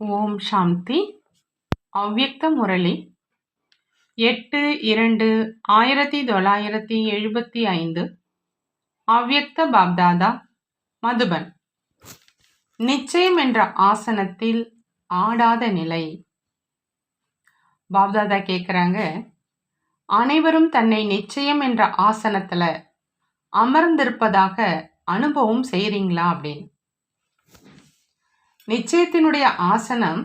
ஓம் சாந்தி. அவ்யக்த முரளி 8/2/1975. அவ்யக்த பாப்தாதா, மதுபன். நிச்சயம் என்ற ஆசனத்தில் ஆடாத நிலை. பாப்தாதா கேட்குறாங்க, அனைவரும் தன்னை நிச்சயம் என்ற ஆசனத்துல அமர்ந்திருப்பதாக அனுபவம் செய்றீங்களா அப்படின்னு. நிச்சயத்தினுடைய ஆசனம்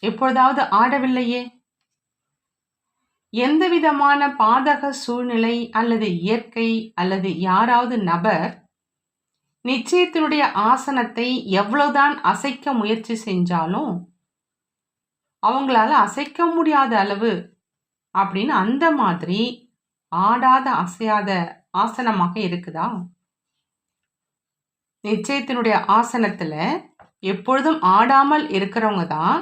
எப்பொழுதாவது ஆடவில்லையே. எந்த விதமான பாதக சூழ்நிலை அல்லது இயற்கை அல்லது யாராவது நபர் நிச்சயத்தினுடைய ஆசனத்தை எவ்வளவுதான் அசைக்க முயற்சி செஞ்சாலும் அவங்களால அசைக்க முடியாத அளவு அப்படின்னு அந்த மாதிரி ஆடாத அசையாத ஆசனமாக இருக்குதா? நிச்சயத்தினுடைய ஆசனத்துல எப்பொழுதும் ஆடாமல் இருக்கிறவங்க தான்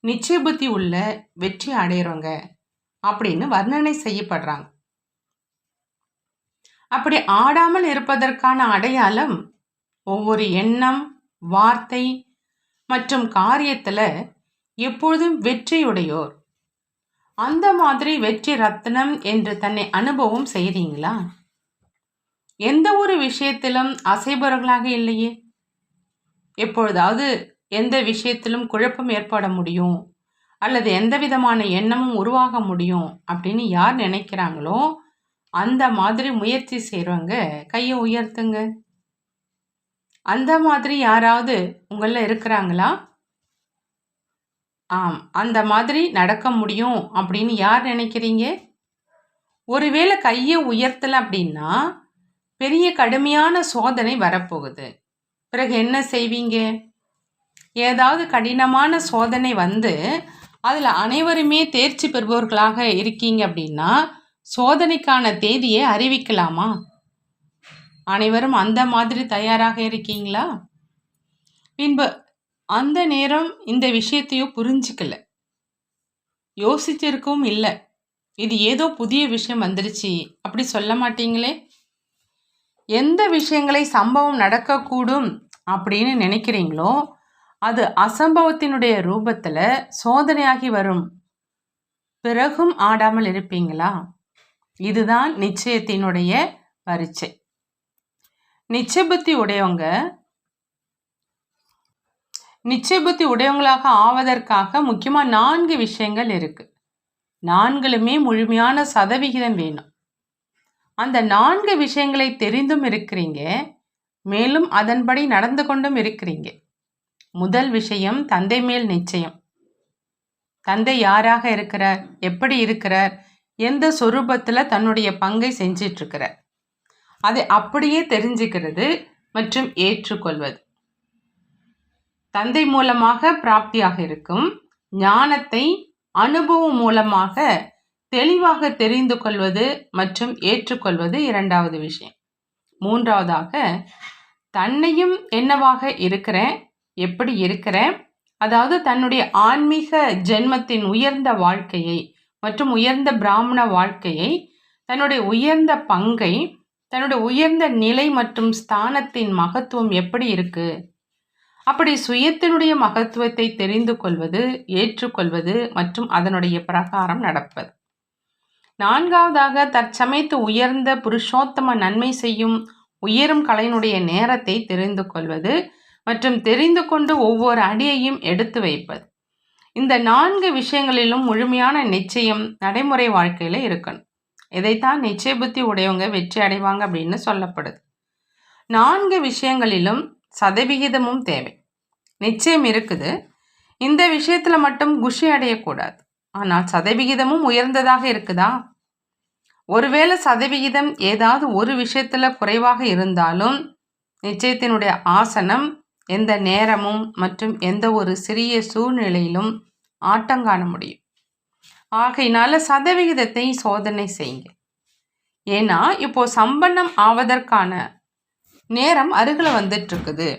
நிச்சய புத்தி உள்ள வெற்றி அடைகிறவங்க அப்படின்னு வர்ணனை செய்யப்படுறாங்க. அப்படி ஆடாமல் இருப்பதற்கான அடையாளம் ஒவ்வொரு எண்ணம், வார்த்தை மற்றும் காரியத்துல எப்பொழுதும் வெற்றியுடையோர். அந்த மாதிரி வெற்றி ரத்னம் என்று தன்னை அனுபவம் செய்றீங்களா? எந்த ஒரு விஷயத்திலும் அசைபவர்களாக இல்லையே. எப்பொழுதாவது எந்த விஷயத்திலும் குழப்பம் ஏற்பட முடியும் அல்லது எந்த விதமான எண்ணமும் உருவாக முடியும் அப்படின்னு யார் நினைக்கிறாங்களோ அந்த மாதிரி முயற்சி செய்கிறவங்க கையை உயர்த்துங்க. அந்த மாதிரி யாராவது உங்கள இருக்கிறாங்களா? ஆம், அந்த மாதிரி நடக்க முடியும் அப்படின்னு யார் நினைக்கிறீங்க? ஒருவேளை கையை உயர்த்தல அப்படின்னா பெரிய கடுமையான சோதனை வரப்போகுது. பிறகு என்ன செய்வீங்க? ஏதாவது கடினமான சோதனை வந்து அதில் அனைவருமே தேர்ச்சி பெறுபவர்களாக இருக்கீங்க அப்படின்னா சோதனைக்கான தேதியை அறிவிக்கலாமா? அனைவரும் அந்த மாதிரி தயாராக இருக்கீங்களா? பின்பு அந்த நேரம் இந்த விஷயத்தையும் புரிஞ்சிக்கல, யோசிச்சிருக்கவும் இல்லை. இது ஏதோ புதிய விஷயம் வந்துருச்சு அப்படி சொல்ல மாட்டீங்களே. எந்த விஷயங்களை சம்பவம் நடக்கக்கூடும் அப்படின்னு நினைக்கிறீங்களோ அது அசம்பவத்தினுடைய ரூபத்துல சோதனையாகி வரும். பிறகும் ஆடாமல் இருப்பீங்களா? இதுதான் நிச்சயத்தினுடைய பரீட்சை. நிச்சய புத்தி உடையவங்களாக ஆவதற்காக முக்கியமா 4 விஷயங்கள் இருக்கு. 4லுமே முழுமையான சதவிகிதம் வேணும். அந்த 4 விஷயங்களை தெரிந்தும் இருக்கிறீங்க, மேலும் அதன்படி நடந்து கொண்டும் இருக்கிறீங்க. முதல் விஷயம், தந்தை மேல் நிச்சயம். தந்தை யாராக இருக்கிறார், எப்படி இருக்கிறார், எந்த சொரூபத்துல தன்னுடைய பங்கை செஞ்சிட்டு இருக்கிறார், அதை அப்படியே தெரிஞ்சுக்கிறது மற்றும் ஏற்றுக்கொள்வது. தந்தை மூலமாக பிராப்தியாக இருக்கும் ஞானத்தை அனுபவம் மூலமாக தெளிவாக தெரிந்து கொள்வது மற்றும் ஏற்றுக்கொள்வது இரண்டாவது விஷயம். மூன்றாவதாக, தன்னையும் என்னவாக இருக்கிறேன், எப்படி இருக்கிறேன், அதாவது தன்னுடைய ஆன்மீக ஜென்மத்தின் உயர்ந்த வாழ்க்கையை மற்றும் உயர்ந்த பிராமண வாழ்க்கையை, தன்னுடைய உயர்ந்த பங்கை, தன்னுடைய உயர்ந்த நிலை மற்றும் ஸ்தானத்தின் மகத்துவம் எப்படி இருக்கு, அப்படி சுயத்தினுடைய மகத்துவத்தை தெரிந்து கொள்வது, ஏற்றுக்கொள்வது மற்றும் அதனுடைய பிரகாரம் நடப்பது. நான்காவதாக, தற்சமயத்து உயர்ந்த புருஷோத்தம நன்மை செய்யும் உயரும் கலையினுடைய நேரத்தை தெரிந்து கொள்வது மற்றும் தெரிந்து கொண்டு ஒவ்வொரு அடியையும் எடுத்து வைப்பது. இந்த 4 விஷயங்களிலும் முழுமையான நிச்சயம் நடைமுறை வாழ்க்கையில இருக்கணும். இதைத்தான் நிச்சய புத்தி உடையவங்க வெற்றி அடைவாங்க அப்படின்னு சொல்லப்படுது. 4 விஷயங்களிலும் சதவிகிதமும் தேவை. நிச்சயம் இருக்குது, இந்த விஷயத்துல மட்டும் குஷி அடையக்கூடாது. ஆனால் சதவிகிதமும் உயர்ந்ததாக இருக்குதா? ஒருவேளை சதவிகிதம் ஏதாவது ஒரு விஷயத்துல குறைவாக இருந்தாலும் நிச்சயத்தினுடைய ஆசனம் எந்த நேரமும் மற்றும் எந்த ஒரு சிறிய சூழ்நிலையிலும் ஆட்டங்காண முடியும். ஆகையினால சதவிகிதத்தை சோதனை செய்யுங்க. ஏன்னா இப்போ சம்பன்னம் ஆவதற்கான நேரம் அருகில் வந்துட்டு இருக்குது.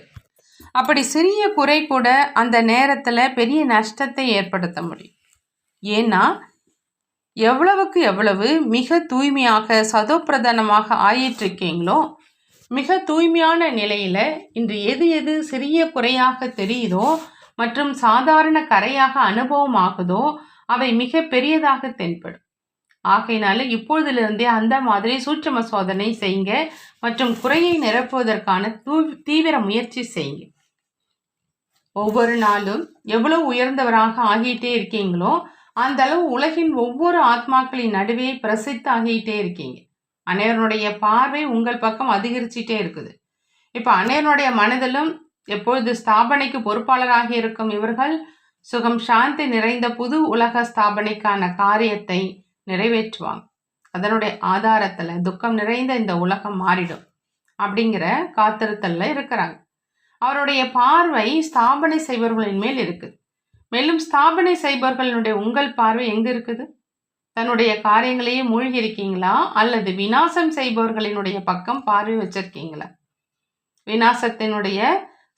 அப்படி சிறிய குறை கூட அந்த நேரத்துல பெரிய நஷ்டத்தை ஏற்படுத்த முடியும். ஏன்னா எவ்வளவுக்கு எவ்வளவு மிக தூய்மையாக சதோப்பிரதானமாக ஆயிட்டிருக்கீங்களோ, மிக தூய்மையான நிலையில இன்று எது எது சிறிய குறையாக தெரியுதோ மற்றும் சாதாரண கரையாக அனுபவம் ஆகுதோ அவை மிக பெரியதாக தென்படும். ஆகையினால இப்பொழுதிலிருந்தே அந்த மாதிரி சூட்சும சோதனை செய்யுங்க மற்றும் குறையை நிரப்புவதற்கான தீவிர முயற்சி செய்யுங்க. ஒவ்வொரு நாளும் எவ்வளவு உயர்ந்தவராக ஆகிட்டே இருக்கீங்களோ அந்த அளவு உலகின் ஒவ்வொரு ஆத்மாக்களின் நடுவே பிரசித்த ஆகிட்டே இருக்கீங்க. அநேகனுடைய பார்வை உங்கள் பக்கம் அதிகரிச்சுட்டே இருக்குது. இப்போ அநேகனுடைய மனதிலும் எப்பொழுது ஸ்தாபனைக்கு பொறுப்பாளராக இருக்கும் இவர்கள் சுகம் சாந்தி நிறைந்த புது உலக ஸ்தாபனைக்கான காரியத்தை நிறைவேற்றுவாங்க. அதனுடைய ஆதாரத்துல துக்கம் நிறைந்த இந்த உலகம் மாறிடும் அப்படிங்கிற காத்திருத்தல்ல இருக்கிறாங்க. அவருடைய பார்வை ஸ்தாபனை செய்பவர்களின் மேல் இருக்குது. மேலும் ஸ்தாபனை செய்பவர்களுடைய உங்கள் பார்வை எங்க இருக்குது? தன்னுடைய காரியங்களையே மூழ்கி இருக்கீங்களா அல்லது விநாசம் செய்பவர்களினுடைய பக்கம் பார்வை வச்சிருக்கீங்களா? விநாசத்தினுடைய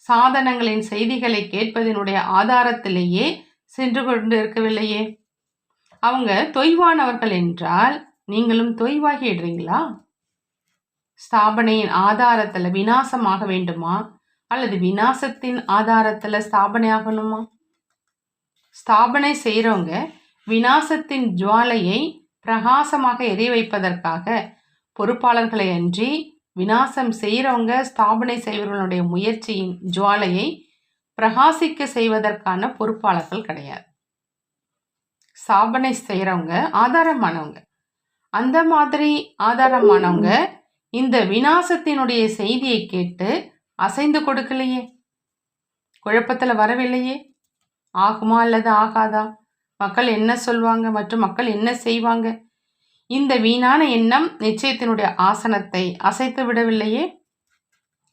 சாதனங்களின் செய்திகளை கேட்பதனுடைய ஆதாரத்திலேயே சென்று கொண்டு இருக்கவில்லையே. அவங்க தொய்வானவர்கள் என்றால் நீங்களும் தொய்வாகிடுறீங்களா? ஸ்தாபனையின் ஆதாரத்துல விநாசமாக வேண்டுமா அல்லது விநாசத்தின் ஆதாரத்துல ஸ்தாபனை ஆகணுமா? ஸ்தாபனை செய்கிறவங்க விநாசத்தின் ஜுவாலையை பிரகாசமாக எரிய வைப்பதற்காக பொறுப்பாளர்களை அன்றி விநாசம் செய்கிறவங்க ஸ்தாபனை செய்வர்களுடைய முயற்சியின் ஜுவாலையை பிரகாசிக்க செய்வதற்கான பொறுப்பாளர்கள் கிடையாது. ஸ்தாபனை செய்கிறவங்க ஆதாரமானவங்க. அந்த மாதிரி ஆதாரமானவங்க இந்த விநாசத்தினுடைய செய்தியை கேட்டு அசைந்து கொடுக்கலையே, குழப்பத்தில் வரவில்லையே. ஆகுமா அல்லது ஆகாதா, மக்கள் என்ன சொல்வாங்க மற்றும் மக்கள் என்ன செய்வாங்க, இந்த வீணான எண்ணம் நிச்சயத்தினுடைய ஆசனத்தை அசைத்து விடவில்லையே.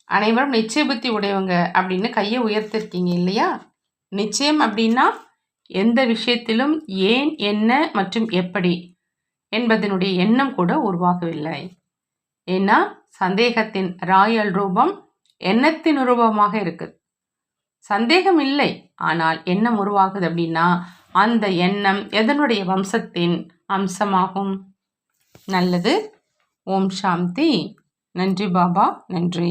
அனைவரும் நிச்சய புத்தி உடையவங்க அப்படின்னு கையை உயர்த்திருக்கீங்க இல்லையா? நிச்சயம் அப்படின்னா எந்த விஷயத்திலும் ஏன், என்ன மற்றும் எப்படி என்பதனுடைய எண்ணம் கூட உருவாகவில்லை. ஏன்னா சந்தேகத்தின் ராயல் ரூபம் எண்ணத்தின் ரூபமாக இருக்குது. சந்தேகம் இல்லை, ஆனால் எண்ணம் உருவாகுது அப்படின்னா அந்த எண்ணம் எதனுடைய வம்சத்தின் அம்சமாகும். நல்லது. ஓம் சாந்தி. நன்றி பாபா. நன்றி.